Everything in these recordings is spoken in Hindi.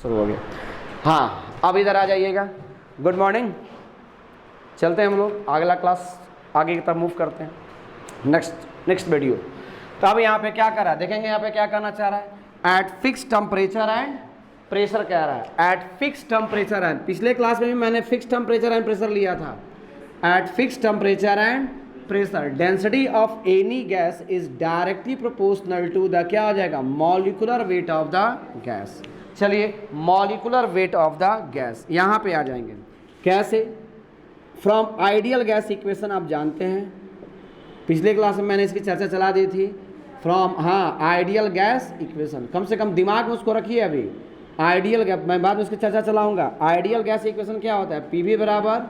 शुरू हो गया। हाँ, अब इधर आ जाइएगा। Good morning. चलते हैं हम लोग अगला क्लास आगे की तरफ मूव करते हैं। Next video. तो अब यहाँ पे क्या कर रहा है, देखेंगे यहाँ पे क्या करना चाह रहा है। At fix temperature and pressure कह रहा है। एट फिक्स टेम्परेचर एंड, पिछले क्लास में भी मैंने फिक्स टेम्परेचर एंड प्रेशर लिया था। At fix temperature and pressure density of any gas is directly proportional to the, क्या आ जाएगा, molecular weight of the gas. चलिए, molecular weight of the gas यहाँ पे आ जाएंगे। कैसे? फ्रॉम आइडियल गैस इक्वेशन आप जानते हैं, पिछले क्लास में मैंने इसकी चर्चा चला दी थी। फ्रॉम, हाँ, आइडियल गैस इक्वेशन, कम से कम दिमाग में उसको रखिए। अभी आइडियल गैस, मैं बाद में उसकी चर्चा चलाऊंगा। आइडियल गैस इक्वेशन क्या होता है? पी वी बराबर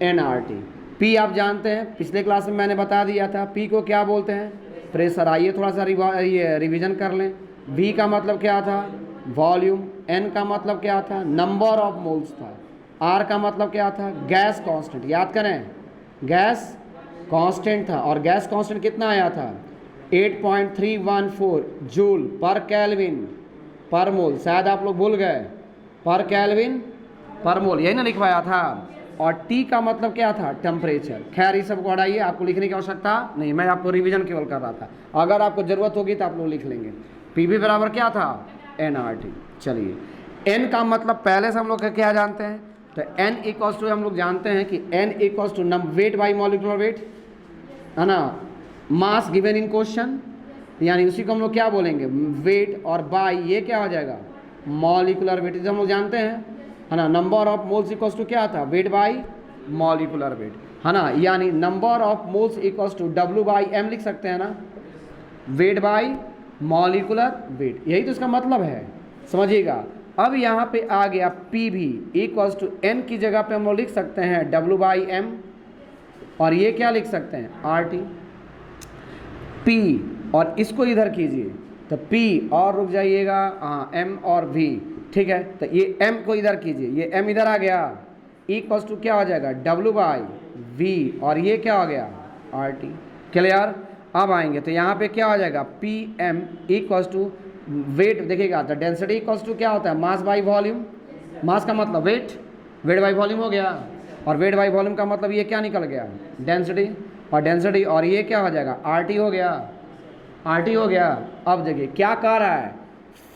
एन आर टी। पी आप जानते हैं, पिछले क्लास में मैंने बता दिया था। पी को क्या बोलते हैं? प्रेशर। आइए थोड़ा सा रिवीजन कर लें। वी का मतलब क्या था? वॉल्यूम। एन का मतलब क्या था? नंबर ऑफ मोल्स था। आर का मतलब क्या था? Gas constant. याद करें, गैस कांस्टेंट था। और गैस कांस्टेंट कितना आया था? 8.314 जूल पर केल्विन पर मोल। शायद आप लोग भूल गए, पर केल्विन पर मोल, यही ना लिखवाया था। और टी का मतलब क्या था? टेम्परेचर। खैर, ये सब को हटाइए, आपको लिखने की आवश्यकता नहीं, मैं आपको रिवीजन केवल कर रहा था। अगर आपको जरूरत होगी तो आप लोग लिख लेंगे। पी वी बराबर क्या था? N R T. चलिए, एन का मतलब पहले से हम लोग क्या जानते हैं? तो एन इक्वल्स टू, हम लोग जानते हैं कि N equals to weight by molecular weight, है ना, मास गिवन इन क्वेश्चन, यानी उसी को हम लोग क्या बोलेंगे? वेट। और बाई ये क्या हो जाएगा? Molecular weight. हम लोग जानते हैं, है ना, number of moles equals to क्या था? वेट बाई मॉलिक्यूलर वेट, है ना। यानी number of moles equals to W by M लिख सकते हैं ना, वेट बाई मॉलिक्यूलर वेट, यही तो इसका मतलब है, समझिएगा। अब यहाँ पे आ गया पी भी इक्वल्स टू एन की जगह पे हम लोग लिख सकते हैं डब्ल्यू बाई एम, और ये क्या लिख सकते हैं? R T. पी और इसको इधर कीजिए तो पी और रुक जाइएगा, हाँ, एम और वी, ठीक है। तो ये एम को इधर कीजिए, ये एम इधर आ गया, इक्वल्स टू क्या हो जाएगा? डब्ल्यू बाई वी, और ये क्या हो गया? R T. क्लियर? अब आएंगे तो यहाँ पे क्या हो जाएगा? P M equals to weight, देखिएगा तो डेंसिटी इक्वल्स टू क्या होता है? Mass by volume. मास का मतलब वेट, वेट बाई वॉल्यूम हो गया, और वेट बाई वॉल्यूम का मतलब ये क्या निकल गया? डेंसिटी। और डेंसिटी, और ये क्या हो जाएगा? आर टी हो गया, आर टी हो गया। अब देखिए क्या कह रहा है?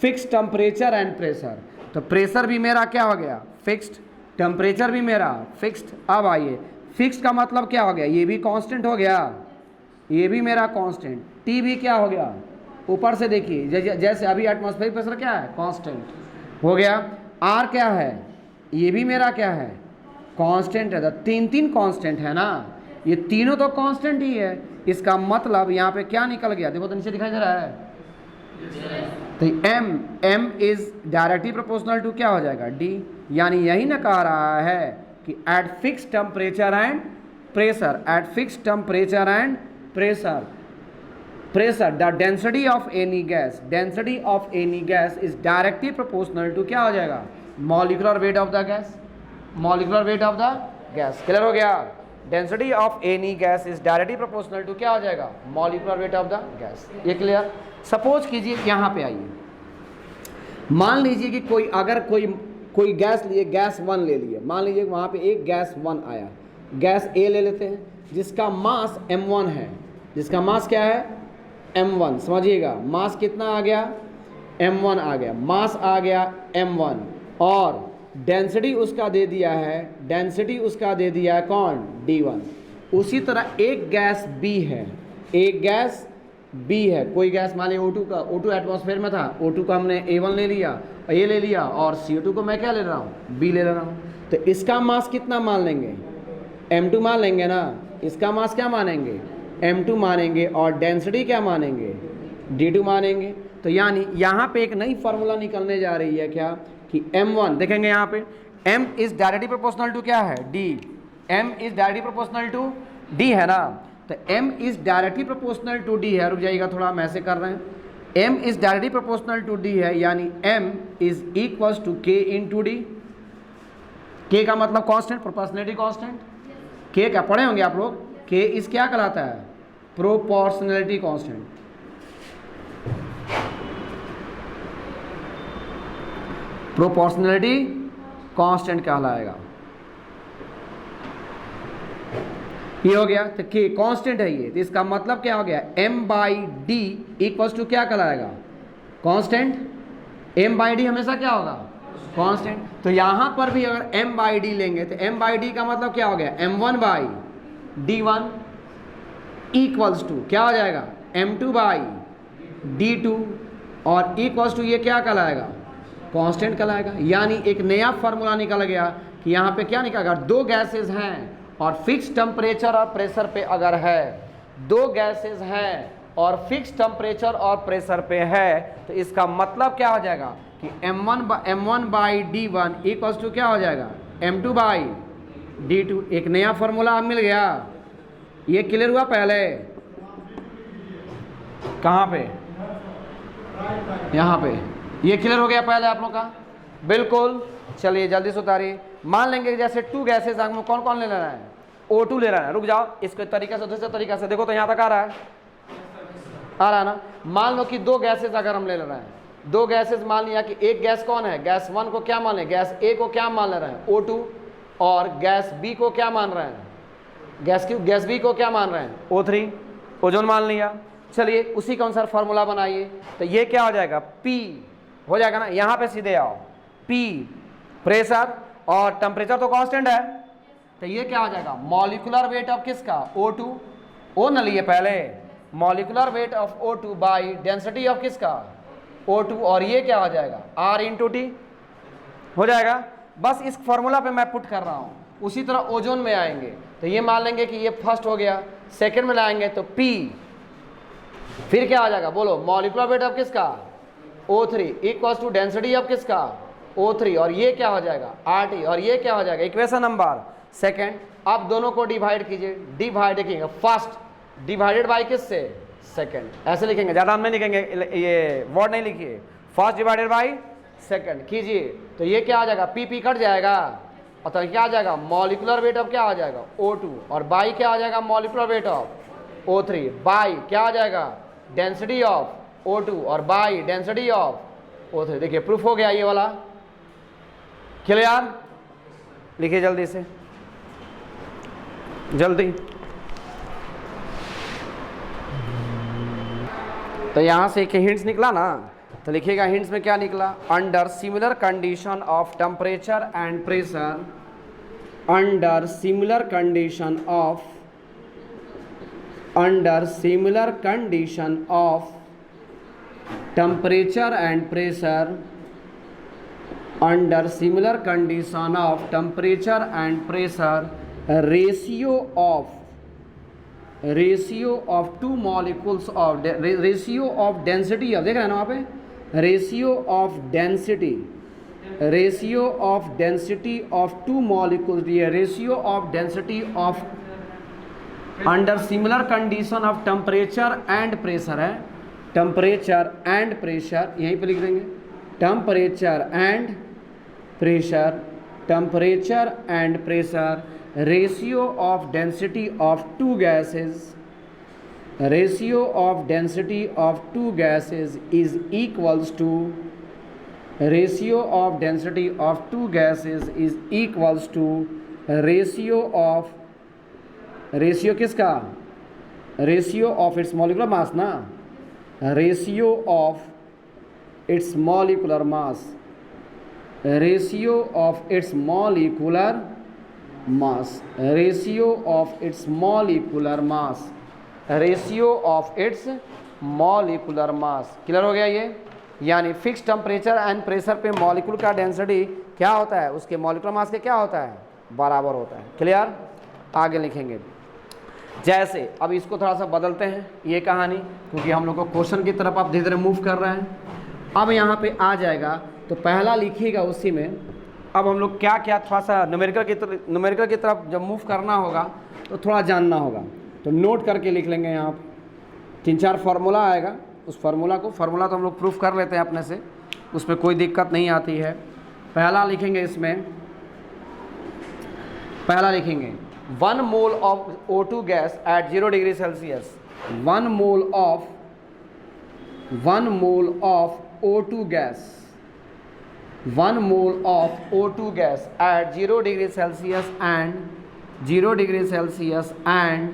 Fix temperature and pressure. तो प्रेशर भी मेरा क्या हो गया? फिक्स्ड। टेम्परेचर भी मेरा फिक्स्ड। अब आइए, फिक्स का मतलब क्या हो गया? ये भी कांस्टेंट हो गया, ये भी मेरा कांस्टेंट। टी भी क्या हो गया? ऊपर से देखिए, जैसे अभी एटमॉस्फेरिक प्रेशर क्या है? कांस्टेंट हो गया। आर क्या है? ये भी मेरा क्या है? कांस्टेंट है। तो तीन तीन कांस्टेंट है ना, ये तीनों तो कांस्टेंट ही है। इसका मतलब यहाँ पे क्या निकल गया? देखो तो नीचे दिखाई दे रहा है। तो M is directly proportional to क्या हो जाएगा? डी। यानी यही ना कह रहा है कि at fix temperature and pressure, at fix temperature and pressure, the density of any gas, density of any gas is directly proportional to क्या हो जाएगा? Molecular weight of the gas, molecular weight of the gas. Clear हो गया? Density of any gas is directly proportional to क्या हो जाएगा? Molecular weight of the gas. ये क्लियर? सपोज कीजिए यहाँ पे आइए, मान लीजिए कि कोई, अगर कोई गैस लिए, गैस 1 ले लिए, मान लीजिए वहाँ पे एक गैस 1 आया, गैस ए ले लेते हैं, जिसका मास m1 है, जिसका मास क्या है? m1। समझिएगा, मास कितना आ गया? m1 आ गया, मास आ गया m1, और डेंसिटी उसका दे दिया है, डेंसिटी उसका दे दिया है कौन? d1। उसी तरह एक गैस b है, एक गैस b है, कोई गैस मान लीजिए O2 का, O2 एटमॉस्फेयर में था, O2 का हमने A1 ले लिया, A ले लिया, और CO2 को मैं क्या ले रहा हूँ? B ले रहा हूँ। तो इसका मास कितना मान लेंगे? m2 मान लेंगे ना। इसका मास क्या मानेंगे? m2 मानेंगे, और डेंसिटी क्या मानेंगे? d2 मानेंगे। तो यानी यहाँ पे एक नई फार्मूला निकलने जा रही है, क्या कि m1, देखेंगे यहाँ पे m is directly proportional to क्या है? d। m is directly proportional to d है ना। तो m is directly proportional to d है, रुक जाइएगा थोड़ा, हम ऐसे कर रहे हैं। m is directly proportional to d है, यानी m is equals to k into d। k का मतलब कांस्टेंट, प्रोपोर्शनलिटी कांस्टेंट। k क्या पढ़े होंगे आप लोग? k इज क्या कहलाता है? Proportionality constant. प्रोपोर्शनलिटी कांस्टेंट कहलाएगा। ये हो गया। तो के कांस्टेंट है ये, तो इसका मतलब क्या हो गया, m/d इक्वल्स टू क्या कहलाएगा, कांस्टेंट। m/d हमेशा क्या होगा, कांस्टेंट। तो यहां पर भी अगर m/d लेंगे तो m/d का मतलब क्या हो गया, m1/d1 इक्वल्स टू क्या हो जाएगा, m2/d2 और इक्वल्स टू ये क्या कहलाएगा, कांस्टेंट कहलाएगा। यानी एक नया फार्मूला निकल गया कि यहाँ पे क्या निकलेगा, दो गैसेस हैं और फिक्स टेम्परेचर और प्रेशर पे अगर है, दो गैसेस हैं और फिक्स टेम्परेचर और प्रेशर पे है, तो इसका मतलब क्या हो जाएगा कि m1/d1 इक्वल्स टू क्या हो जाएगा, m2/d2। एक नया फार्मूला मिल गया। ये क्लियर हुआ पहले, कहाँ पे, यहाँ पे, ये क्लियर हो गया पहले आप लोग का, बिल्कुल। चलिए जल्दी से उतारिए। मान लेंगे जैसे टू गैसेस में कौन कौन ले लेना है, O2 ले रहा है। रुक जाओ, इसके तरीके से दूसरे तरीके से देखो तो यहाँ तक आ रहा है ना। मान लो कि दो गैसेस अगर हम ले रहे हैं, दो गैसेस मान लिया कि एक गैस कौन है, गैस 1 को क्या मान लें, गैस A को क्या मान ले रहे हैं, O2, और गैस B को क्या मान रहे हैं, गैस B को क्या मान रहे हैं, O3, ओजोन मान लिया। चलिए उसी के अनुसार फॉर्मूला बनाइए। तो ये क्या हो जाएगा, P हो जाएगा ना। यहाँ पे सीधे आओ, P प्रेशर और टेम्परेचर तो कांस्टेंट है, तो ये क्या हो जाएगा, मॉलिक्यूलर वेट ऑफ किसका, O2, O न लिए पहले, molecular weight of O2 by density of किसका, O2, और ये क्या हो जाएगा, R इंटू T हो जाएगा। बस इस फॉर्मूला पे मैं पुट कर रहा हूँ। उसी तरह ओजोन में आएंगे तो ये मान लेंगे कि ये फर्स्ट हो गया, सेकंड में लाएंगे तो P, फिर क्या आ जाएगा बोलो, मॉलिक्यूलर वेट ऑफ किसका, O3 equals to density of किसका, O3, और ये क्या हो जाएगा, RT, और ये क्या हो जाएगा, इक्वेशन नंबर सेकंड। अब दोनों को डिवाइड कीजिए, डिवाइड कीजिएगा, फर्स्ट डिवाइडेड बाय किससे, सेकंड, ऐसे लिखेंगे, ज़्यादा हम नहीं लिखेंगे, ये वर्ड नहीं लिखिए, फर्स्ट डिवाइडेड बाय सेकंड कीजिए। तो ये क्या आ जाएगा, P कट जाएगा, और तो क्या आ जाएगा, मॉलिक्यूलर वेट ऑफ क्या आ जाएगा, O2, और बाई क्या आ जाएगा, molecular weight of O3, by क्या आ जाएगा, डेंसिटी ऑफ O2, और बाई डेंसिटी ऑफ O3। देखिए प्रूफ हो गया ये वाला, क्लियर। लिखिए जल्दी से, जल्दी। तो यहां से एक हिंट्स निकला ना, तो लिखिएगा हिंट्स में क्या निकला, under similar condition of temperature and pressure, under similar condition of, under similar condition of temperature and pressure, under similar condition of temperature and pressure, ratio of two molecules of ratio of density of, देख रहे हैं ना वहाँ पे, ratio of density of two molecules, ये ratio of density of under similar condition of temperature and pressure है, temperature and pressure यहीं पे लिख देंगे, temperature and pressure, temperature and pressure, ratio of density of two gases, ratio of density of two gases is equals to, ratio of density of two gases is equals to ratio of, ratio किसका, ratio of its molecular mass ना, ratio of its molecular mass, ratio of its molecular mass, ratio of its molecular mass, ratio of its molecular mass। Clear हो गया ये। यानी फिक्स टेम्परेचर एंड प्रेशर पे मॉलिक्यूल का डेंसिटी क्या होता है, उसके मॉलिक्यूलर मास के क्या होता है, बराबर होता है। क्लियर। आगे लिखेंगे जैसे, अब इसको थोड़ा सा बदलते हैं ये कहानी, क्योंकि हम लोग को क्वेश्चन की तरफ आप धीरे धीरे मूव कर रहे हैं। अब यहाँ पे आ जाएगा तो पहला लिखिएगा उसी में। अब हम लोग क्या क्या थोड़ा सा न्यूमेरिकल की तरफ जब मूव करना होगा तो थोड़ा जानना होगा, तो नोट करके लिख लेंगे। यहाँ पर 3-4 फार्मूला आएगा, उस फार्मूला तो हम लोग प्रूफ कर लेते हैं अपने से, उसमें कोई दिक्कत नहीं आती है। पहला लिखेंगे इसमें, पहला लिखेंगे 1 mole of O2 gas at 0 degree Celsius, 1 mole of O2 gas 1 mole of O2 gas at 0 degree Celsius and 0 degree Celsius and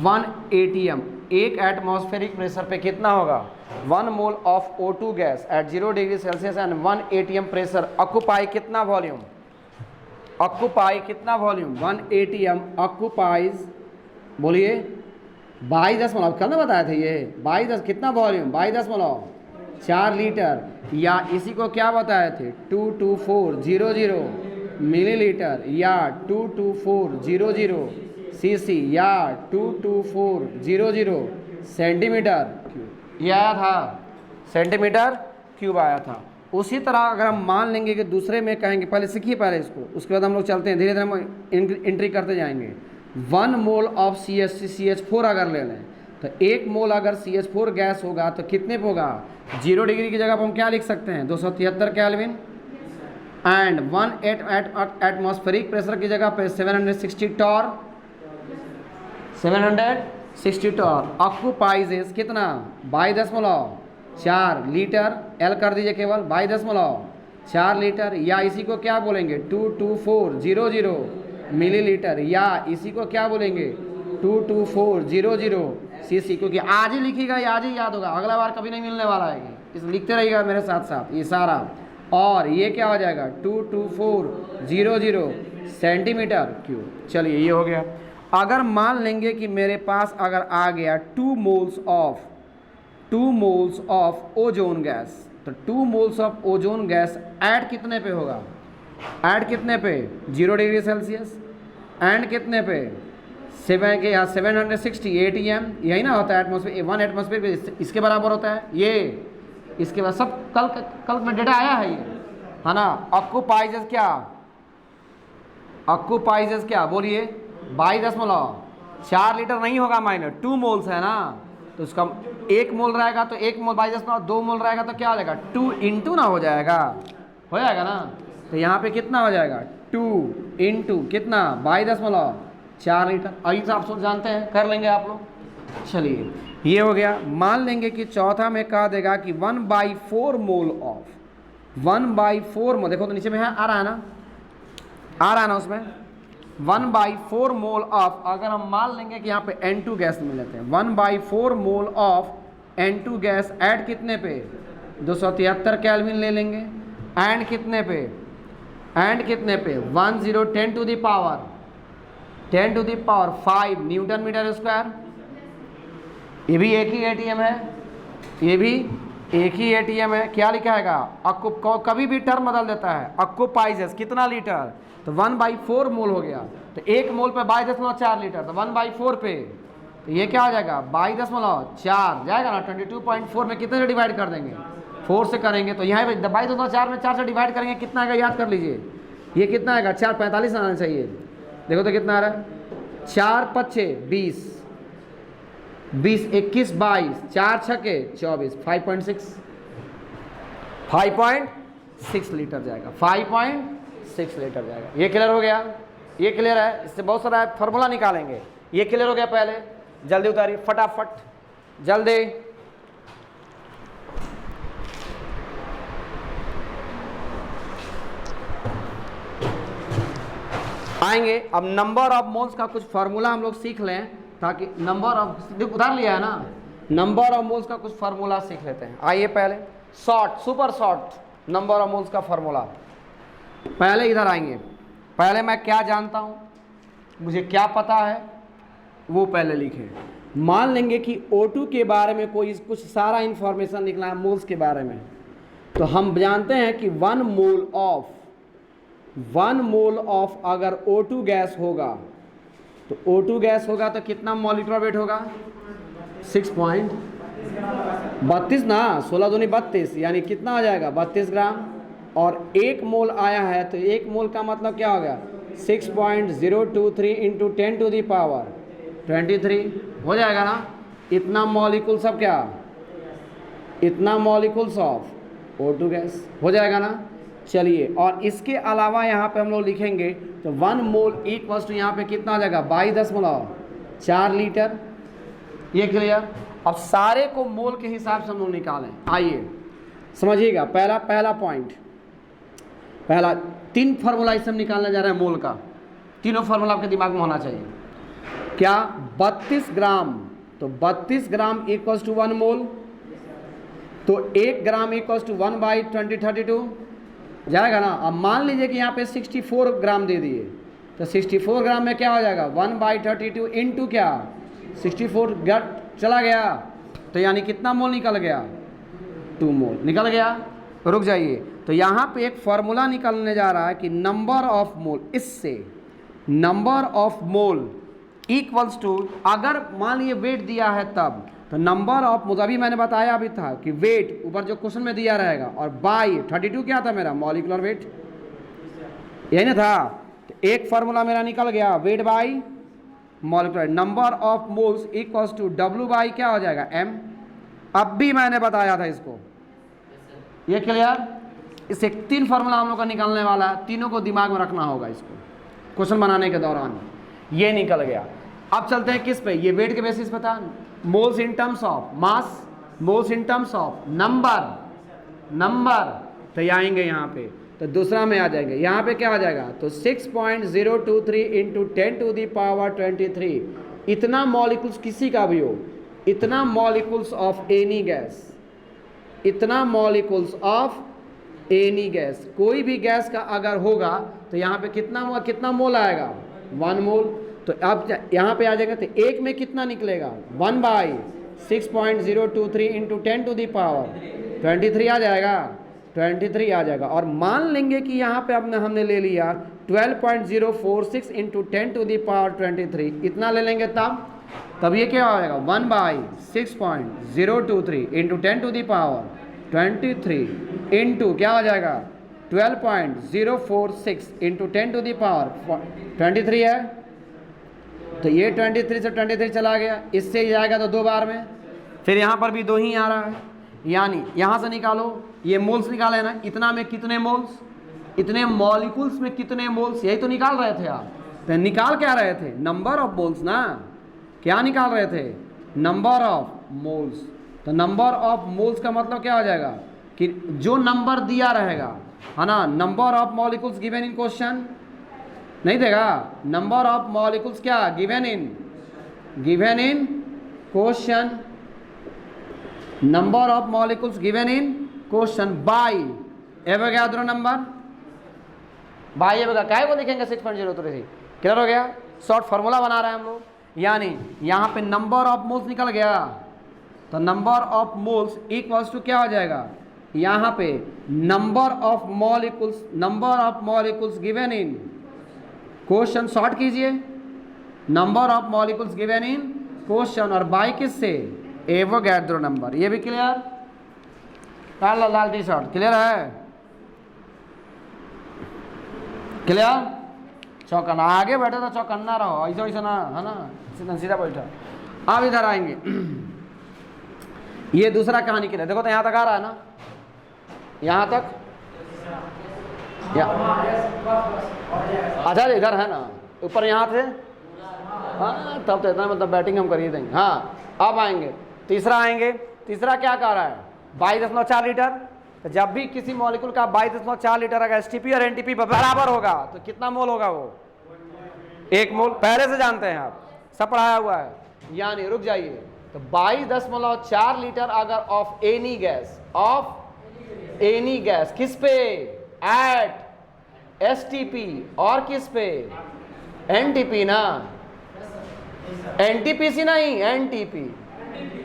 1 atm, एक एटमॉस्फेरिक प्रेशर पे कितना होगा? 1 mole of O2 gas at 0 degree Celsius and 1 atm pressure occupy कितना वॉल्यूम? ऑक्यूपाई कितना वॉल्यूम? 1 atm ऑक्यूपाइज, बोलिए 22 कल ना बताए थे ये 22 कितना वॉल्यूम? 22.4 लीटर, या इसी को क्या बताए थे? 22400 मिलीलीटर या 22400 सीसी या 22400 सेंटीमीटर क्यूब, ये आया था, सेंटीमीटर क्यूब आया था। उसी तरह अगर हम मान लेंगे कि दूसरे में कहेंगे, पहले सीखिए पहले इसको, उसके बाद हम लोग चलते हैं, धीरे धीरे हम एंट्री करते जाएंगे। 1 मोल ऑफ CH4 अगर ले लें तो 1 मोल अगर CH4 गैस होगा तो कितने पे होगा? 0 डिग्री की जगह पर हम क्या लिख सकते हैं? 273 केल्विन, एंड 1 एटमॉस्फेरिक प्रेशर की जगह पे 760 टॉर, 760 टॉर ऑक्यूपाइजेस कितना? 22.4 लीटर, एल कर दीजिए केवल 22.4 लीटर, या इसी को क्या बोलेंगे? 22400 मिलीलीटर, या इसी को क्या बोलेंगे? 22400 सीसी, क्योंकि आज ही लिखिएगा, आज ही याद होगा, अगला बार कभी नहीं मिलने वाला है, इस लिखते रहिएगा मेरे साथ साथ ये सारा। और ये क्या हो जाएगा? 22400 सेंटीमीटर क्यूब। चलिए ये हो गया। अगर मान लेंगे कि मेरे पास अगर आ गया 2 मोल्स ऑफ ओजोन गैस, तो 2 moles of ozone gas add कितने पे होगा? ऐड कितने पे? 0 डिग्री सेल्सियस, एंड कितने पे? 760 atm, यही ना होता है एटमॉस्फेयर, 1 एटमॉस्फेयर इसके बराबर होता है ये, इसके बाद सब कल में डेटा आया है ये, है ना। ऑक्यूपाइजेस क्या? ऑक्यूपाइजेस क्या बोलिए? 22.4 लीटर नहीं होगा माइनर, 2 मोल्स है ना, तो उसका 1 मोल रहेगा तो 1 मोल 22, 2 मोल रहेगा तो क्या हो जाएगा? 2 इंटू ना हो जाएगा ना, तो यहाँ पे कितना हो जाएगा? 2 इंटू कितना? 22.4 लीटर। आइए आप सब जानते हैं, कर लेंगे आप लोग। चलिए ये हो गया। मान लेंगे कि चौथा में कहा देगा कि 1/4 मोल ऑफ 1/4 मोल, देखो तो नीचे में है, आ रहा है ना उसमें 1/4 मोल ऑफ, अगर हम मान लेंगे कि यहाँ पे N2 गैस मिल लेते हैं, 1/4 mole of N2 gas add कितने पे? 273 केल्विन ले लेंगे, एंड कितने पे? 10 to the power 5 newton metre square. ये भी एक ही एटीएम है, ये भी एक ही एटीएम है। क्या लिखा है? कभी भी टर्म बदल देता है। ऑक्यूपाइजेस कितना लीटर? तो 1/4 मोल हो गया, तो 1 मोल पे 22.4 लीटर, तो 1/4 पे, तो ये क्या हो जाएगा? 22.4 जाएगा ना। 22.4 में कितने से डिवाइड कर देंगे? 4 से करेंगे, तो यहाँ 22.4 में 4 से डिवाइड करेंगे, कितना आएगा याद कर लीजिए। ये कितना आएगा? 445 आना चाहिए। देखो तो कितना आ रहा है? 4 पच्चे 20, 20 21 22, 4 छके 24, 5.6 लीटर जाएगा, 5.6 लीटर जाएगा। ये क्लियर हो गया? ये क्लियर है? इससे बहुत सारा फार्मूला निकालेंगे। ये क्लियर हो गया? पहले जल्दी उतारिए फटाफट, जल्दी। आएंगे अब नंबर ऑफ मोल्स का कुछ फार्मूला हम लोग सीख लें, ताकि नंबर ऑफ, उतार लिया है ना, नंबर ऑफ मोल्स का कुछ फार्मूला सीख लेते हैं। आइए पहले super short number of moles का फार्मूला। पहले इधर आएंगे, पहले मैं क्या जानता हूं, मुझे क्या पता है, वो पहले लिखें। मान लेंगे कि O2 के बारे में कोई कुछ सारा इंफॉर्मेशन निकला है मोल्स के बारे में, तो हम जानते हैं कि 1 मोल ऑफ अगर O2 गैस होगा, तो O2 गैस होगा तो कितना मॉलिक्यूलर वेट होगा? 6.32 ना, 16 दूनी 32, यानी कितना आ जाएगा? 32 ग्राम। और 1 मोल आया है, तो 1 मोल का मतलब क्या हो गया? 6.023 इंटू 10 टू दी पावर 23 हो जाएगा ना। इतना मॉलिक्यूल्स ऑफ क्या? इतना मॉलिक्यूल्स ऑफ O2 गैस हो जाएगा ना। चलिए, और इसके अलावा यहाँ पे हम लोग लिखेंगे तो 1 मोल इक्वल्स टू यहाँ पे कितना आ जाएगा? 22.4 लीटर। ये क्लियर? अब सारे को मोल के हिसाब से हम लोग निकालें। आइए समझिएगा, पहला पॉइंट पहला 3 फार्मूला इससे हम निकालने जा रहे हैं मोल का, तीनों फार्मूला आपके दिमाग में होना चाहिए। क्या 32 ग्राम, तो 32 ग्राम इक्वल्स टू 1 मोल, तो 1 ग्राम इक्वल्स टू 1/2032 जाएगा ना। अब मान लीजिए कि यहाँ पे 64 ग्राम दे दिए, तो 64 ग्राम में क्या हो जाएगा 1/32 इंटू क्या 64 चला गया, तो यानी कितना मोल निकल गया 2 मोल निकल गया। रुक जाइए, तो यहाँ पे एक फॉर्मूला निकलने जा रहा है कि नंबर ऑफ मोल, इससे number of mole equals to, अगर मान लीजिए वेट दिया है तब, तो नंबर ऑफ मोल, अभी मैंने बताया अभी था कि वेट ऊपर जो क्वेश्चन में दिया रहेगा, और बाई 32 क्या था मेरा मॉलिक्यूलर वेट, यही ना था। तो एक फार्मूला मेरा निकल गया weight by molecular, number of moles equals to W by क्या हो जाएगा M। अब भी मैंने बताया था इसको, ये क्लियर। इससे 3 फार्मूला हम लोग का निकलने वाला है, तीनों को दिमाग में रखना होगा इसको क्वेश्चन बनाने के दौरान। ये निकल गया। अब चलते हैं किस पे, ये वेट के बेसिस पे था, moles in terms of mass, moles in terms of number, तो ये आएंगे यहाँ पे, तो दूसरा में आ जाएंगे, यहाँ पे क्या आ जाएगा, तो 6.023 इंटू 10⁻23, इतना मॉलिक्यूल्स किसी का भी हो, इतना मॉलिक्यूल्स ऑफ एनी गैस, इतना मॉलिक्यूल्स ऑफ एनी गैस, कोई भी गैस का अगर होगा तो यहाँ पे कितना मोल आएगा 1 मोल। तो अब यहाँ पे आ जाएगा, तो एक में कितना निकलेगा 1/6.023 इंटू 10⁻23 आ जाएगा, 23 आ जाएगा। और मान लेंगे कि यहाँ पे हमने ले लिया 12.046 इंटू 10⁻23, इतना ले लेंगे तब ये क्या हो जाएगा 1/6.023 इंटू 10⁻23 इंटू क्या हो जाएगा 12.046 इंटू 10⁻23 है, तो ये 23 से 23 चला गया, इससे ही जाएगा तो 2 बार में, फिर यहाँ पर भी 2 ही आ रहा है, यानी यहाँ से निकालो, ये मोल्स निकाले ना, इतना में कितने मोल्स, इतने मॉलिक्यूल्स में कितने मोल्स, यही तो निकाल रहे थे आप। तो निकाल क्या रहे थे, नंबर ऑफ मोल्स ना, क्या निकाल रहे थे नंबर ऑफ मोल्स। तो नंबर ऑफ मोल्स का मतलब क्या हो जाएगा कि जो नंबर दिया रहेगा है ना, number of molecules given in question नहीं देगा, नंबर ऑफ मॉलिक्यूल्स क्या given in question, number of molecules given in question by Avogadro number, by Avogadro, काय को लिखेंगे 6.023, क्लियर हो गया। शॉर्ट फार्मूला बना रहे हैं हम लोग, यानी यहाँ पे नंबर ऑफ मोल्स निकल गया, तो number of moles equals to क्या हो जाएगा, यहाँ पे number of molecules given in question, short कीजिए number of molecules given in question, और बाई किससे एवोगाड्रो नंबर। ये भी क्लियर, लाल टी शर्ट क्लियर है, क्लियर। चौकन्ना आगे बैठे तो चौकन्ना रहो, ऐसा वैसा ना है ना, सीधा बैठा। अब इधर आएंगे, ये दूसरा कहानी के लिए देखो, तो यहाँ तक आ रहा है ना, यहाँ तक अच्छा इधर है ना, ऊपर यहाँ थे, हाँ तब तो इतना मतलब बैटिंग हम कर ही देंगे। हाँ अब आएंगे तीसरा, तीसरा क्या कह रहा है 22.4 लीटर, तो जब भी किसी मॉलिक्यूल का 22.4 लीटर अगर एसटीपी और एनटीपी बराबर होगा तो कितना मोल होगा, वो 1 मोल, पहले से जानते हैं आप, सब पढ़ाया हुआ है। यानी रुक जाइए, तो 22.4 लीटर अगर ऑफ एनी गैस किस पे एट एसटीपी और किस पे एनटीपी ना, एनटीपीसी नहीं एनटीपी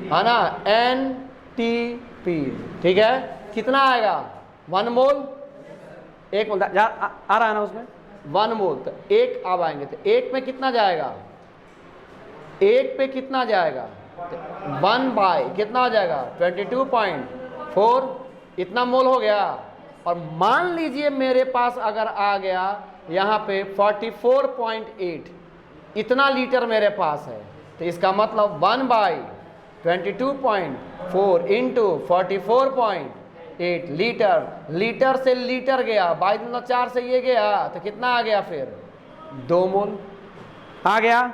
है ना, एनटीपी, ठीक है। कितना आएगा 1 मोल, 1 मोल आ रहा है ना उसमें 1 मोल, तो 1 अब आएंगे, तो 1 में कितना जाएगा, 1 पे कितना जाएगा, तो 1 बाय कितना हो जाएगा 22.4, इतना मोल हो गया। और मान लीजिए मेरे पास अगर आ गया यहाँ पे 44.8, इतना लीटर मेरे पास है, तो इसका मतलब 1/22.4 इंटू 44.8 लीटर से लीटर गया, 22.4 से ये गया, तो कितना आ गया फिर 2 मोल आ गया।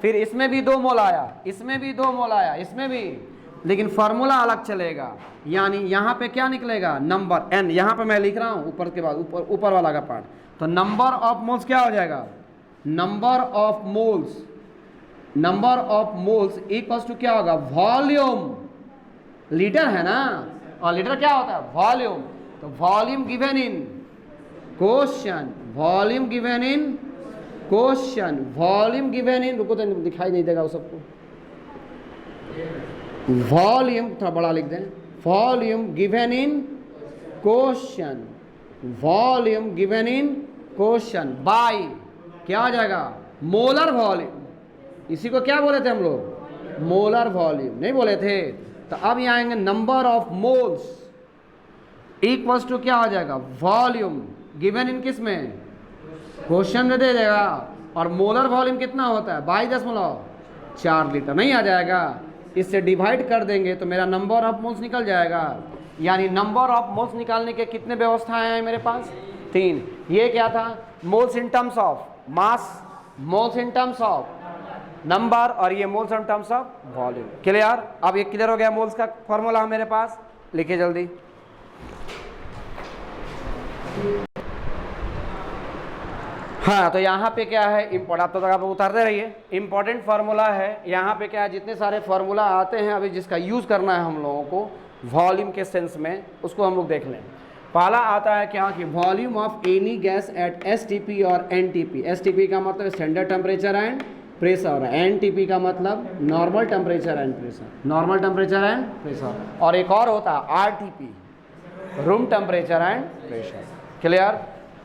फिर इसमें भी 2 मोल आया, इसमें भी 2 मोल आया, इसमें भी लेकिन फॉर्मूला अलग चलेगा। यानी यहाँ पे क्या निकलेगा, नंबर n, यहाँ पे मैं लिख रहा हूँ ऊपर के बाद ऊपर वाला का पार्ट, तो नंबर ऑफ मोल्स क्या हो जाएगा, number of moles equals to क्या होगा, वॉल्यूम, लीटर है ना, और लीटर क्या होता है, वॉल्यूम, तो volume given in question, volume given in question, volume given in, रुको तो दिखाई नहीं देगा वो सबको, वॉल्यूम थोड़ा बड़ा लिख दें, volume given in question, volume given in question by क्या आ जाएगा, मोलर वॉल्यूम, इसी को क्या बोले थे हम लोग, मोलर वॉल्यूम, नहीं बोले थे। तो अब यहाँ आएंगे number of moles equals to क्या हो जाएगा, वॉल्यूम गिवन इन किस में, क्वेश्चन में दे देगा, और मोलर वॉल्यूम कितना होता है 22.4 लीटर, नहीं आ जाएगा, इससे डिवाइड कर देंगे तो मेरा नंबर ऑफ मोल्स निकल जाएगा। यानी नंबर ऑफ मोल्स निकालने के कितने व्यवस्थाएं हैं मेरे पास, 3। ये क्या था, moles in terms of mass, moles in terms of number, और ये moles in terms of volume. Clear, अब ये क्लियर हो गया, मोल्स का फॉर्मूला मेरे पास, लिखिए जल्दी। हाँ, तो यहाँ पे क्या है इम्पोर्टेंट, तो आप उतारते रहिए, इंपॉर्टेंट फार्मूला है यहाँ पे क्या है, जितने सारे फार्मूला आते हैं अभी जिसका यूज़ करना है हम लोगों को वॉल्यूम के सेंस में, उसको हम लोग देख लें। पहला आता है क्या कि volume of any gas at STP और एनटीपी। एसटीपी का मतलब standard temperature and pressure, NTP का मतलब normal temperature and pressure, normal temperature and pressure, और एक और होता है RTP, room temperature and pressure. Clear,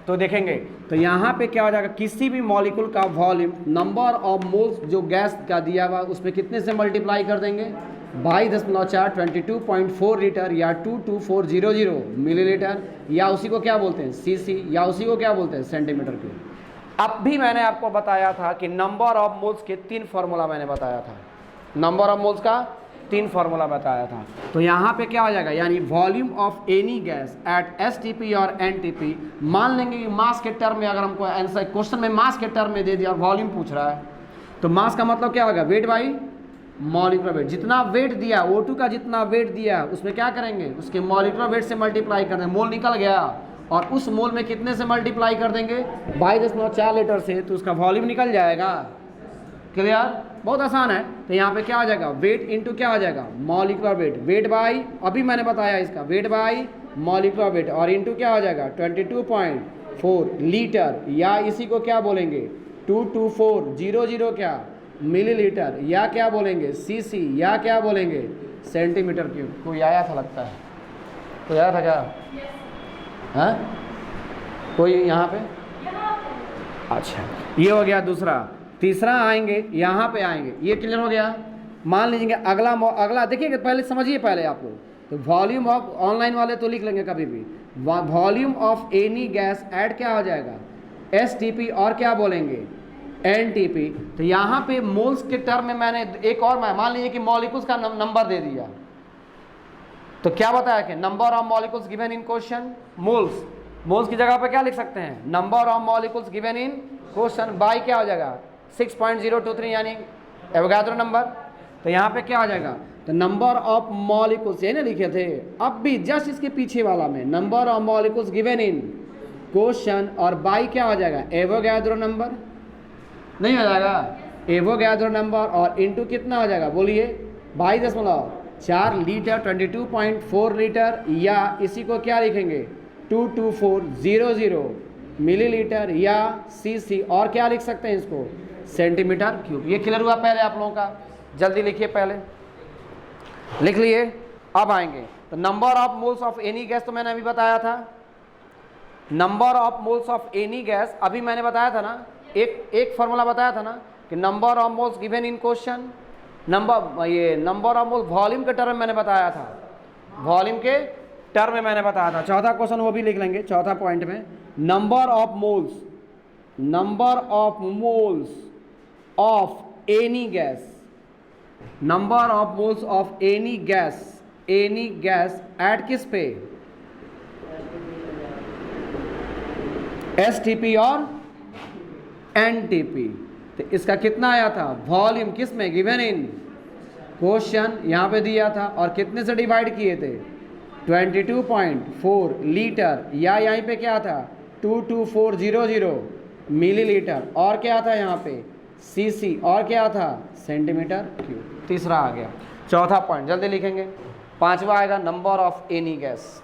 तो देखेंगे तो यहाँ पे क्या हो जाएगा, किसी भी मॉलिक्यूल का वॉल्यूम नंबर ऑफ मोल्स जो गैस का दिया हुआ उसमें कितने से मल्टीप्लाई कर देंगे, 22.4 22.4 लीटर या 22400 मिलीलीटर, या उसी को क्या बोलते हैं सीसी, या उसी को क्या बोलते हैं सेंटीमीटर क्यूब। अब भी मैंने आपको बताया था कि नंबर ऑफ मोल्स के 3 फार्मूला मैंने बताया था, नंबर ऑफ मोल्स का 3 फार्मूला बताया था। तो यहाँ पे क्या हो जाएगा, यानी volume of any gas at STP और एनटीपी, मान लेंगे कि मास के टर्म में, अगर हमको आंसर क्वेश्चन में मास के टर्म में दे दिया और वॉल्यूम पूछ रहा है, तो मास का मतलब क्या होगा, वेट बाई मॉलिक्यूलर वेट, जितना वेट दिया O2 का जितना वेट दिया उसमें क्या करेंगे, उसके मॉलिक्यूलर वेट से मल्टीप्लाई कर देंगे, मोल निकल गया, और उस मोल में कितने से मल्टीप्लाई कर देंगे 22.4 लीटर से, तो उसका वॉल्यूम निकल जाएगा। क्लियर, बहुत आसान है। तो यहाँ पे क्या आ जाएगा, वेट इंटू क्या आ जाएगा, मॉलिक्यूलर वेट, वेट बाई, अभी मैंने बताया इसका वेट बाई मॉलिक्यूलर वेट, और इंटू क्या हो जाएगा 22.4 लीटर, या इसी को क्या बोलेंगे 22400 क्या मिलीलीटर, या क्या बोलेंगे सीसी, या क्या बोलेंगे सेंटीमीटर क्यूब। कोई आया था लगता है, कोई आया था क्या, हाँ कोई यहाँ पे, अच्छा ये हो गया दूसरा। तीसरा आएंगे, यहाँ पे आएंगे, ये क्लियर हो गया। मान लीजिए अगला देखिए, पहले समझिए पहले आप लोग, तो वॉल्यूम ऑफ, ऑनलाइन वाले तो लिख लेंगे कभी भी, volume of any gas add क्या हो जाएगा एसटीपी, और क्या बोलेंगे एनटीपी। तो यहाँ पे मोल्स के टर्म में मैंने एक और, मान लीजिए कि मॉलिक्यूल्स का नंबर दे दिया, तो क्या बताया कि number of molecules given in question, moles, moles की जगह पे क्या लिख सकते हैं, number of molecules given in question by क्या हो जाएगा 6.023, यानी एवोगाड्रो नंबर। तो यहाँ पे क्या हो जाएगा, तो नंबर ऑफ मॉलिक्यूल्स ये ना लिखे थे, अब भी जस्ट इसके पीछे वाला में number of molecules given in question, और बाय क्या हो जाएगा एवोगाड्रो नंबर, नहीं हो जाएगा एवोगाड्रो नंबर, और इनटू कितना हो जाएगा बोलिए 22.4 लीटर 22.4 लीटर, या इसी को क्या लिखेंगे 22400 मिलीलीटर, या सीसी, और क्या लिख सकते हैं इसको सेंटीमीटर क्यूब। ये क्लियर हुआ पहले आप लोगों का, जल्दी लिखिए, पहले लिख लिए। अब आएंगे तो number of moles of any gas, तो मैंने अभी बताया था, number of moles of any gas अभी मैंने बताया था ना, एक फॉर्मूला बताया था ना कि number of moles given in question, number of moles volume के टर्म में मैंने बताया था, वॉल्यूम के टर्म में मैंने बताया था। चौथा क्वेश्चन वो भी लिख लेंगे, चौथा पॉइंट में number of moles, number of moles of any gas, number of moles of any gas at किस पे एसटीपी और एनटीपी। तो इसका कितना आया था वॉल्यूम किस में गिवन इन क्वेश्चन यहाँ पे दिया था और कितने से डिवाइड किए थे 22.4 लीटर, या यहीं पे क्या था 22400 मिलीलीटर, और क्या था यहाँ पे सीसी, और क्या था सेंटीमीटर क्यूब। तीसरा आ गया। चौथा पॉइंट जल्दी लिखेंगे। पांचवा आएगा नंबर ऑफ एनी गैस।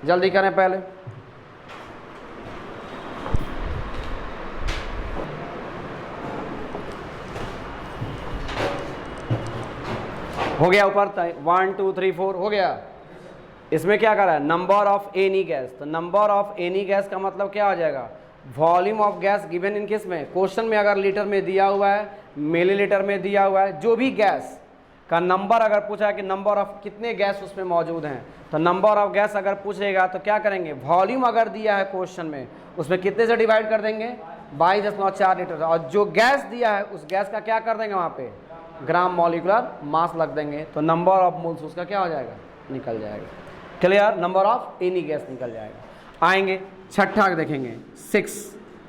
जल्दी करें पहले। हो गया ऊपर 1 2 3 4 हो गया। इसमें क्या करा है नंबर ऑफ एनी गैस। तो नंबर ऑफ एनी गैस का मतलब क्या हो जाएगा volume of gas given in किस में, क्वेश्चन में अगर लीटर में दिया हुआ है, मिलीलीटर में दिया हुआ है, जो भी गैस का नंबर अगर पूछा है कि नंबर ऑफ कितने गैस उसमें मौजूद हैं, तो नंबर ऑफ गैस अगर पूछेगा तो क्या करेंगे वॉल्यूम अगर दिया है क्वेश्चन में उसमें कितने से डिवाइड कर देंगे 22.4 लीटर, और जो गैस दिया है उस गैस का क्या कर देंगे वहाँ पे ग्राम मॉलिक्यूलर मास लग देंगे, तो नंबर ऑफ मोल्स उसका क्या हो जाएगा निकल जाएगा। Clear, number of any gas निकल जाएगा। आएंगे छठा देखेंगे 6।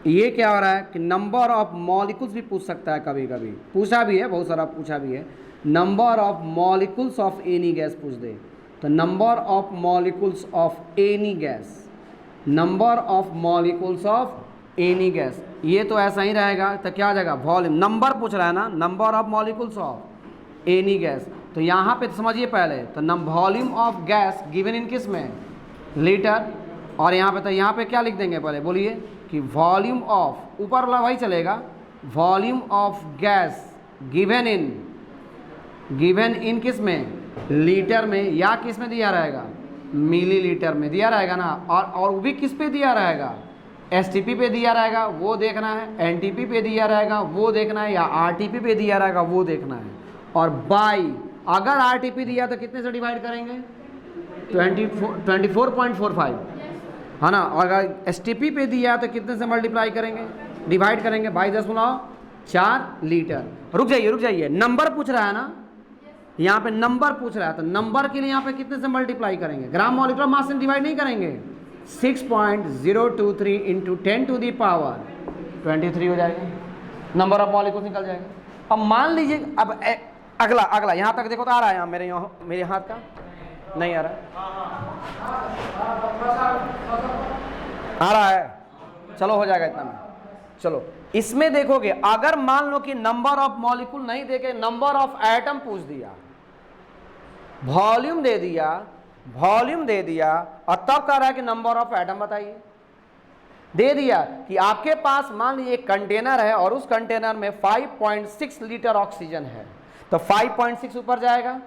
ये क्या हो रहा है कि नंबर ऑफ मॉलिक्यूल्स भी पूछ सकता है, कभी कभी पूछा भी है, बहुत सारा पूछा भी है। Number of molecules of any gas पूछ दे, तो number of molecules of any gas, number of molecules of any gas, ये तो ऐसा ही रहेगा। तो क्या हो जाएगा वॉल्यूम, नंबर पूछ रहा है ना, number of molecules of any gas, तो यहाँ पे तो समझिए पहले, तो volume of gas given in किस में लीटर, और यहाँ पे तो यहाँ पे क्या लिख देंगे पहले बोलिए कि वॉल्यूम ऑफ, ऊपर वाला वही चलेगा, volume of gas given in किस में लीटर में, या किस में दिया रहेगा मिलीलीटर में दिया रहेगा ना, और वो भी किस पे दिया रहेगा एसटीपी पे दिया रहेगा वो देखना है, एनटीपी पे दिया रहेगा वो देखना है, या आरटीपी पे दिया रहेगा वो देखना है। और बाई अगर आरटीपी दिया तो कितने से डिवाइड करेंगे 24.45 है ना, और अगर एसटीपी पे दिया तो कितने से मल्टीप्लाई करेंगे डिवाइड करेंगे 22.4 लीटर। रुक जाइए नंबर पूछ रहा है ना, यहाँ पे नंबर पूछ रहा है, तो नंबर के लिए यहाँ पे कितने से मल्टीप्लाई करेंगे ग्राम मॉलिक्यूलर मास से डिवाइड नहीं करेंगे, 6.023 इंटू 10 टू दी पावर 23 हो जाएगा, नंबर ऑफ मॉलिक्यूल्स निकल जाएगा। अब मान लीजिए, अब अगला यहाँ तक देखो तो आ रहा है, यहाँ मेरे हाथ का नहीं आ रहा है, चलो हो जाएगा इतना में। चलो इसमें देखोगे, अगर मान लो कि नंबर ऑफ मॉलिक्यूल नहीं देके नंबर ऑफ एटम पूछ दिया, वॉल्यूम दे दिया और तब कह रहा है कि नंबर ऑफ एटम बताइए, दे दिया कि आपके पास मान लीजिए एक कंटेनर है और उस कंटेनर में 5.6 लीटर ऑक्सीजन है, तो 5.6 ऊपर जाएगा,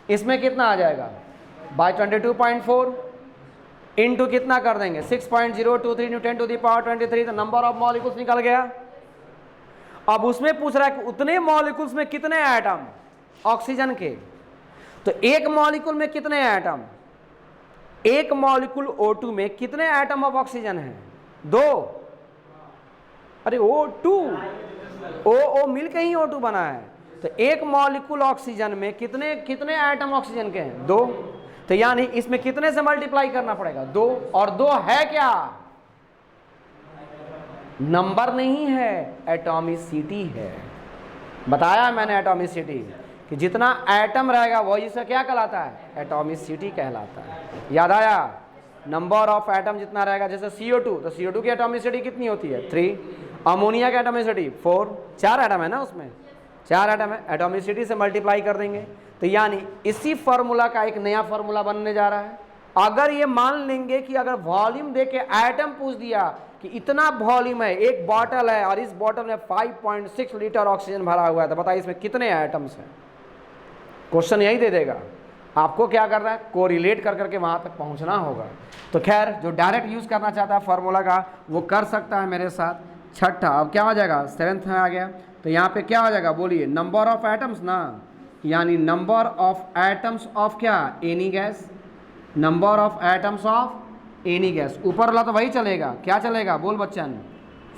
इसमें कितना आ जाएगा बाय 22.4 इंटू कितना कर देंगे 6.023 इंटू 10 टू दी पावर 23, तो नंबर ऑफ मॉलिक्यूल्स निकल गया। अब उसमें पूछ रहा है कि उतने मॉलिक्यूल्स में कितने एटम ऑक्सीजन के, तो एक मॉलिक्यूल में कितने एटम, एक मॉलिक्यूल O2 में कितने एटम ऑफ ऑक्सीजन है 2, अरे O2 O मिलकर ही O2 बना है, तो एक मॉलिक्यूल ऑक्सीजन में कितने एटम ऑक्सीजन के हैं 2, तो यानी इसमें कितने से मल्टीप्लाई करना पड़ेगा 2, और 2 है क्या नंबर नहीं है, एटॉमिसिटी है। बताया मैंने एटॉमिसिटी कि जितना एटम रहेगा वही इसका क्या कहलाता है एटॉमिसिटी कहलाता है। याद आया, नंबर ऑफ एटम जितना रहेगा, जैसे CO2, तो CO2 की एटॉमिसिटी कितनी होती है 3, अमोनिया की एटॉमिसिटी 4, 4 एटम है ना उसमें, 4 एटम है, एटॉमिसिटी से मल्टीप्लाई कर देंगे, तो यानी इसी फार्मूला का एक नया फार्मूला बनने जा रहा है। अगर ये मान लेंगे कि अगर वॉल्यूम देके एटम पूछ दिया कि इतना वॉल्यूम है, एक बॉटल है और इस बॉटल में 5.6 लीटर ऑक्सीजन भरा हुआ है, तो बताइए इसमें कितने एटम्स हैं, क्वेश्चन यही दे देगा। आपको क्या करना है कोरिलेट कर करके वहां तक पहुंचना होगा। तो खैर जो डायरेक्ट यूज करना चाहता है फार्मूला का वो कर सकता है मेरे साथ। छठा अब क्या हो जाएगा 7th में आ गया, तो यहाँ पे क्या हो जाएगा बोलिए नंबर ऑफ एटम्स ना, यानी नंबर ऑफ एटम्स ऑफ क्या any gas, number of atoms of any gas, ऊपर वाला तो वही चलेगा, क्या चलेगा बोल बच्चन,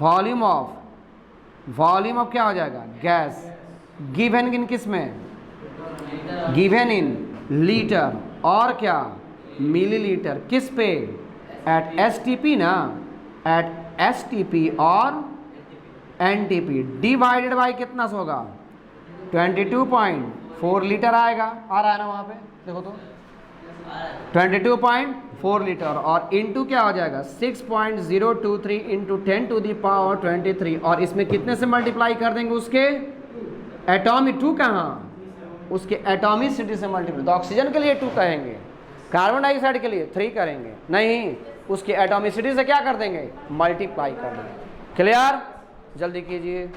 वॉल्यूम ऑफ क्या हो जाएगा गैस, गिवन इन किस में, गिवन इन लीटर और क्या मिलीलीटर, किस पे एट एसटीपी ना, एट एसटीपी और एनटीपी, डिवाइडेड बाय कितना होगा 22.4 4 लीटर आएगा, आ रहा है ना वहाँ पे, देखो तो 22.4 लीटर, और इंटू क्या हो जाएगा 6.023 इंटू 10 टू दी पावर 23, और इसमें कितने से मल्टीप्लाई कर देंगे, उसके एटॉमिक, 2 कहाँ, उसके एटॉमिसिटी से मल्टीप्लाई, तो ऑक्सीजन के लिए 2 कहेंगे, कार्बन डाइऑक्साइड के लिए 3 करेंगे, नहीं उसके एटॉमिसिटी से क्या कर देंगे, मल्टीप्लाई कर देंगे। क्लियर, जल्दी कीजिए।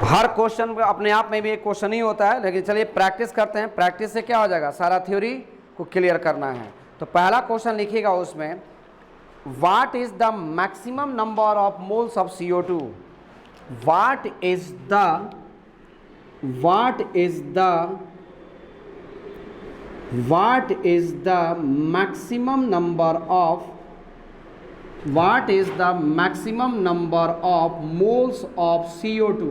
हर क्वेश्चन अपने आप में भी एक क्वेश्चन ही होता है, लेकिन चलिए प्रैक्टिस करते हैं, प्रैक्टिस से क्या हो जाएगा, सारा थ्योरी को क्लियर करना है। तो पहला क्वेश्चन लिखिएगा उसमें, what is the maximum number of moles of CO2, what is the maximum number of moles of CO2,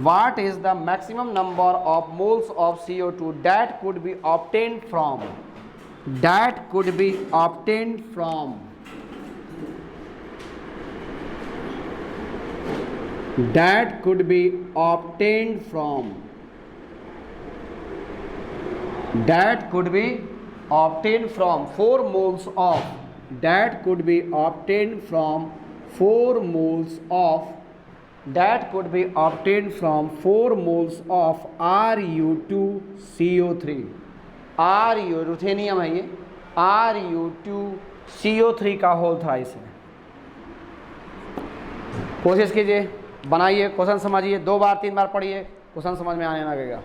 what is the maximum number of moles of CO2 that could be obtained from that could be obtained from 4 moles of Ru2CO3, ruthenium है ये, Ru2CO3 का होल थ्राइस है। कोशिश कीजिए, बनाइए, क्वेश्चन समझिए, 2 बार 3 बार पढ़िए, क्वेश्चन समझ में आने लगेगा।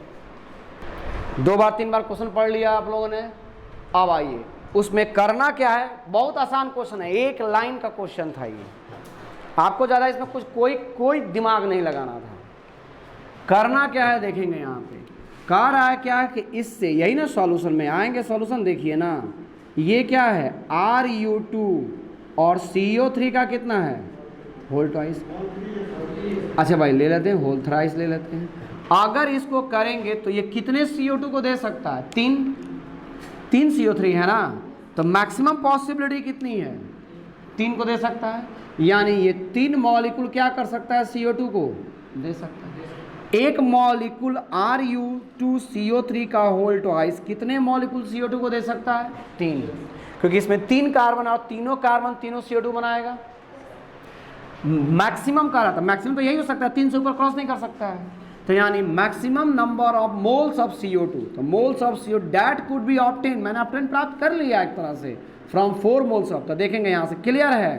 2 बार 3 बार क्वेश्चन पढ़ लिया आप लोगों ने, अब आइए उसमें करना क्या है, बहुत आसान क्वेश्चन है, 1 लाइन का क्वेश्चन था ये, आपको ज़्यादा इसमें कुछ कोई दिमाग नहीं लगाना था। करना क्या है देखेंगे, यहाँ पे कह रहा है क्या है कि इससे, यही ना सॉल्यूशन में आएंगे, सॉल्यूशन देखिए ना, ये क्या है Ru2 और CO3 का कितना है, होल ट्वाइस, अच्छा भाई ले लेते हैं, होल थ्राइस ले लेते हैं। अगर इसको करेंगे तो ये कितने CO2 को दे सकता है, 3 CO3 है ना, तो मैक्सिमम पॉसिबिलिटी कितनी है, 3 को दे सकता है, यानी ये 3 मॉलिक्यूल क्या कर सकता है, CO2 को दे सकता है। एक मॉलिक्यूल Ru2CO3 का होल ट्वाइस कितने मॉलिक्यूल CO2 को दे सकता है, 3, क्योंकि इसमें 3 कार्बन और तीनों कार्बन तीनों CO2 बनाएगा। मैक्सिमम का रहा था, मैक्सिमम तो यही हो सकता है, 3 से ऊपर क्रॉस नहीं कर सकता है, तो यानी maximum number of moles of CO2, तो moles of CO2 that could be obtain, मैंने ऑब्टेन प्राप्त कर लिया एक तरह से, फ्रॉम 4 मोल्स ऑफ, तो देखेंगे यहाँ से क्लियर है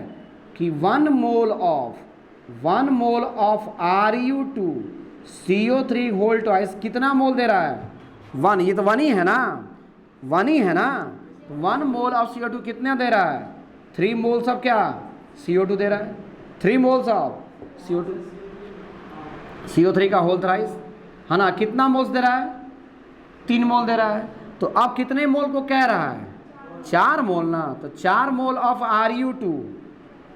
कि 1 mole of Ru2CO3 whole twice कितना मोल दे रहा है, 1, ये तो 1 ही है ना, 1 ही है ना, 1 मोल ऑफ CO2 कितना दे रहा है, 3 मोल्स ऑफ क्या CO2 दे रहा है, 3 मोल्स ऑफ CO3 का होल थ्राइस है ना, कितना मोल्स दे रहा है, 3 मोल दे रहा है, तो अब कितने मोल को कह रहा है, 4 मोल ना, तो 4 मोल ऑफ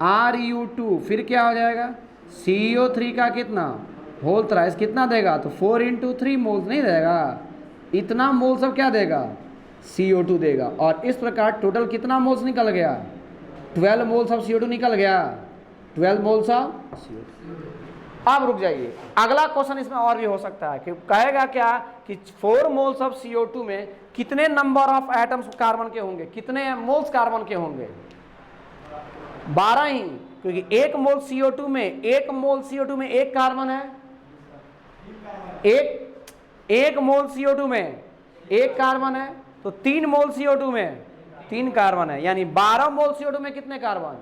Ru2 फिर क्या हो जाएगा, CO3 का कितना होल थ्राइस कितना देगा, तो 4 × 3 मोल्स नहीं देगा, इतना मोल सब क्या देगा, CO2 देगा, और इस प्रकार टोटल कितना मोल्स निकल गया, 12 मोल्स ऑफ CO2 निकल गया, 12 मोल्स ऑफ CO2। अब रुक जाइए, अगला क्वेश्चन इसमें और भी हो सकता है कि कहेगा क्या कि 4 मोल्स ऑफ CO2 में कितने नंबर ऑफ एटम्स कार्बन के होंगे, कितने मोल्स कार्बन के होंगे, 12 ही, क्योंकि 1 मोल CO2 में 1 कार्बन है, एक मोल CO2 में 1 कार्बन है, तो 3 मोल CO2 में 3 कार्बन है, यानी 12 मोल CO2 में कितने कार्बन,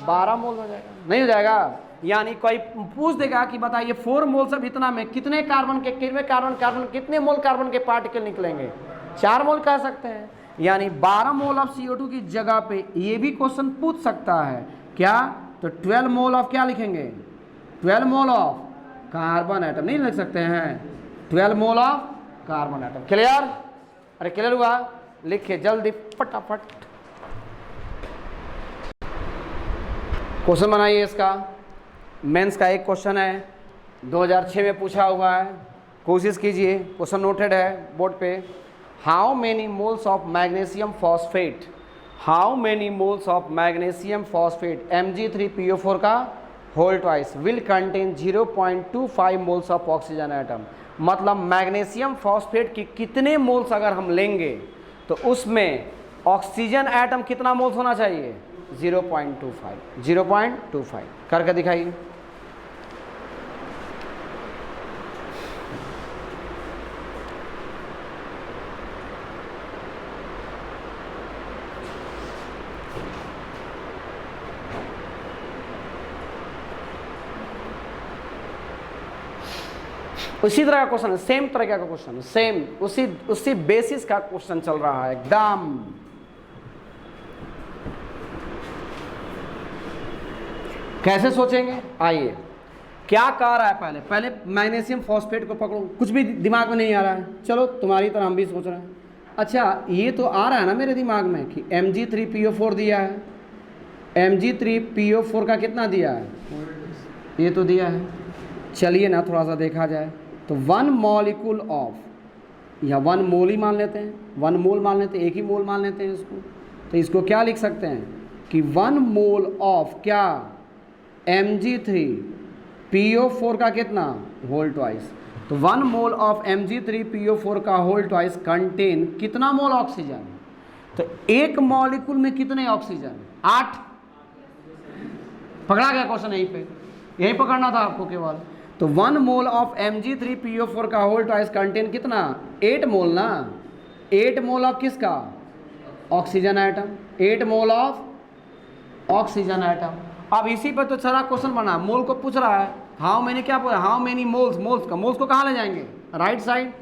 12 मोल हो जाएगा, नहीं हो जाएगा, यानी कोई पूछ देगा कि बताइए 4 मोल सब इतना में कितने कार्बन कितने मोल कार्बन के पार्टिकल निकलेंगे, 4 मोल कह सकते हैं, यानी 12 मोल ऑफ CO2 की जगह पे ये भी क्वेश्चन पूछ सकता है क्या, तो 12 मोल ऑफ क्या लिखेंगे, 12 मोल ऑफ कार्बन एटम नहीं लिख सकते हैं, 12 mole of carbon atom. Clear, अरे क्लियर हुआ, लिखिए जल्दी फटाफट, क्वेश्चन बनाइए इसका, मेंस का एक क्वेश्चन है, 2006 में पूछा हुआ है, कोशिश कीजिए, क्वेश्चन नोटेड है बोर्ड पे। How many moles of magnesium phosphate Mg3PO4 का whole twice will contain 0.25 moles of oxygen atom. मतलब मैग्नीशियम फॉस्फेट की कितने मोल्स अगर हम लेंगे तो उसमें ऑक्सीजन एटम कितना मोल्स होना चाहिए? 0.25 करके दिखाइए। उसी तरह का क्वेश्चन है, सेम तरह का क्वेश्चन, सेम उसी बेसिस का क्वेश्चन चल रहा है एकदम। कैसे सोचेंगे? आइए, क्या कह रहा है? पहले मैग्नीशियम फॉस्फेट को पकड़ो, कुछ भी दिमाग में नहीं आ रहा है, चलो तुम्हारी तरह हम भी सोच रहे हैं। अच्छा, ये तो आ रहा है ना मेरे दिमाग में कि Mg3PO4 दिया है, Mg3PO4 का कितना दिया है? ये तो दिया है। चलिए ना थोड़ा सा देखा जाए तो 1 मॉलिक्यूल ऑफ, या 1 मोल ही मान लेते हैं, 1 मोल मान लेते हैं, एक ही मोल मान लेते हैं इसको। तो इसको क्या लिख सकते हैं कि 1 मोल ऑफ क्या? Mg3PO4 का कितना? Whole twice. तो 1 मोल ऑफ Mg3PO4 का होल ट्वाइस कंटेन कितना मोल ऑक्सीजन? तो एक मॉलिक्यूल में कितने ऑक्सीजन? 8। पकड़ा गया क्वेश्चन यहीं पे, यही पकड़ना था आपको केवल। तो 1 मोल ऑफ Mg3PO4 का होल ट्वाइस कंटेन कितना? 8 मोल ना। 8 मोल ऑफ किसका? Oxygen atom. 8 mole of oxygen atom. अब इसी पर तो सारा क्वेश्चन बना, मोल को पूछ रहा है। हाउ मैंने क्या पूछा? हाउ मेनी मोल्स, मोल्स को कहाँ ले जाएंगे? Right side.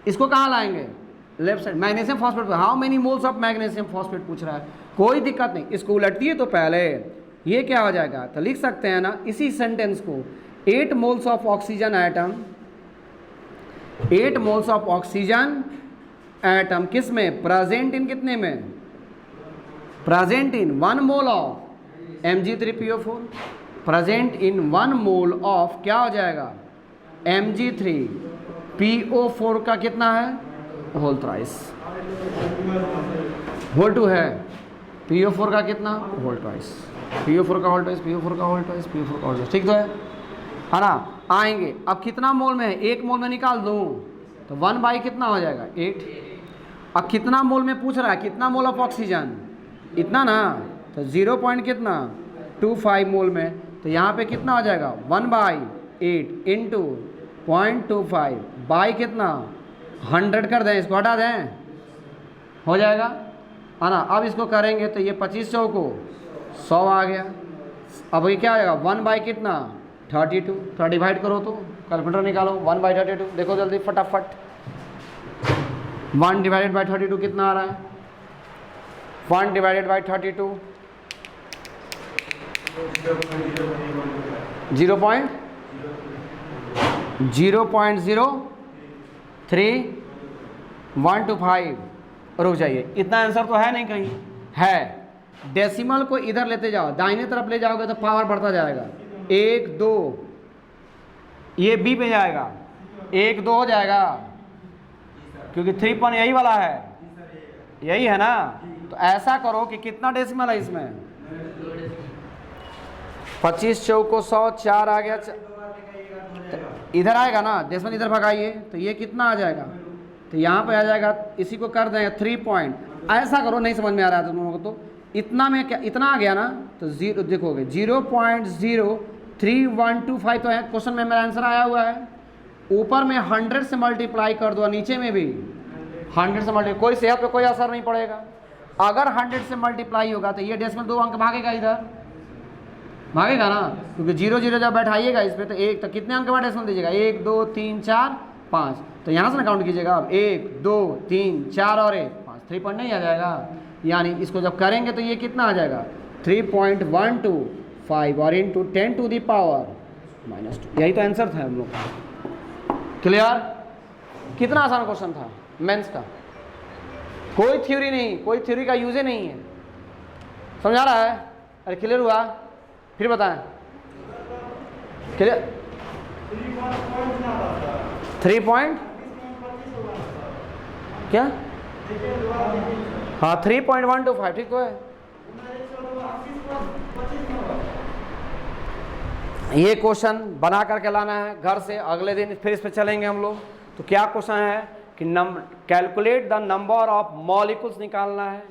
इसको कहाँ लाएंगे? Left side. मैग्नीशियम फॉस्फेट पर how many moles of magnesium phosphate पूछ रहा है, कोई दिक्कत नहीं। इसको उलटिए तो पहले ये क्या हो जाएगा? तो लिख सकते हैं ना इसी सेंटेंस को, 8 moles of oxygen atom, 8 moles of oxygen atom किस में? प्रेजेंट इन कितने में? Present in 1 mole of Mg3PO4, present in 1 mole of क्या हो जाएगा? Mg3PO4 का कितना है? Whole thrice. होल 2 है, PO4 का कितना? Whole twice. PO4 का होल ट्वाइस, PO4 का होल ट्वाइस, PO4 का होल ट्वाइस, ठीक तो है ना? आएंगे अब कितना मोल में है? 1 मोल में निकाल दूं तो 1 बाई कितना हो जाएगा? 8। अब कितना मोल में पूछ रहा है? कितना मोल ऑफ ऑक्सीजन? इतना ना। तो 0 पॉइंट कितना? 25 मोल में। तो यहाँ पे कितना हो जाएगा? 1/8 इंटू 0.25 बाई कितना? 100 कर दें, इसको हटा दें, हो जाएगा है ना? अब इसको करेंगे तो ये 2500 को 100 आ गया। अब ये क्या आएगा? 1 बाई कितना? 32। थोड़ा डिवाइड करो तो कैलकुलेटर निकालो। 1/32 देखो जल्दी फटाफट। 1 डिवाइडेड बाई 32 कितना आ रहा है? 1 डिवाइडेड बाई 32 0.03125। रुक जाइए, इतना आंसर तो है नहीं, कहीं है। डेसिमल को इधर लेते जाओ, दाहिने तरफ ले जाओगे तो पावर बढ़ता जाएगा। 1 2, ये बी पे जाएगा, 1 2 हो जाएगा, क्योंकि 3 पॉइंट यही वाला है, यही है ना। तो ऐसा करो कि कितना डेसिमल है इसमें? 25 चौको 100, 4 आ गया, इधर आएगा ना, डेसिमल इधर भगाइए तो ये कितना आ जाएगा? तो यहाँ पे आ जाएगा, इसी को कर दें 3 पॉइंट। ऐसा करो, नहीं समझ में आ रहा है तुम लोगों को तो इतना में क्या, इतना आ गया ना, तो 0 देखोगे 0.03125 तो है क्वेश्चन में मेरा आंसर आया हुआ है। ऊपर में 100 से मल्टीप्लाई कर दो, नीचे में भी 100 से मल्टीप्लाई, कोई सेहत पे कोई असर नहीं पड़ेगा। अगर 100 से मल्टीप्लाई होगा तो ये डेसिमल 2 अंक भागेगा, इधर भागेगा ना, क्योंकि 0 0 जब बैठाइएगा इस पर तो एक, तो कितने अंक का डेसिमल दीजिएगा? 1 2 3 4 5, तो यहाँ से ना काउंट कीजिएगा अब 1 2 3 4 और 1 5, 3 पॉइंट नहीं आ जाएगा। यानी इसको जब करेंगे तो ये कितना आ जाएगा? 3.125 और इंटू 10 टू दी पावर -2। यही तो आंसर था हम लोग का। क्लियर? कितना आसान क्वेश्चन था मेंस का, कोई थ्योरी नहीं, कोई थ्योरी का यूज ही नहीं है। समझा रहा है? अरे क्लियर हुआ? फिर बताएं। क्लियर? 3 पॉइंट क्या? हाँ 3.125, ठीक तो है। ये क्वेश्चन बना करके लाना है घर से, अगले दिन फिर इस पे चलेंगे हम लोग। तो क्या क्वेश्चन है कि calculate the number of molecules निकालना है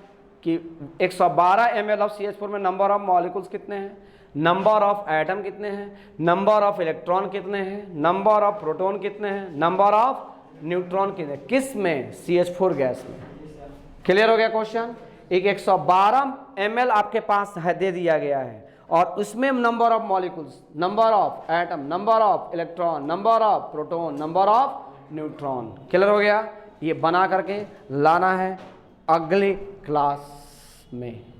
कि 112 ml ऑफ CH4 में नंबर ऑफ मॉलिक्यूल्स कितने हैं, नंबर ऑफ एटम कितने हैं, नंबर ऑफ इलेक्ट्रॉन कितने हैं, नंबर ऑफ प्रोटॉन कितने हैं, नंबर ऑफ न्यूट्रॉन कितने, किस में, CH4 गैस में। क्लियर हो गया क्वेश्चन। एक 112 ml आपके पास है, दे दिया गया है, और उसमें number of molecules, number of atom, number of electron, number of proton, number of neutron. Clear हो गया। ये बना करके लाना है अगले क्लास में।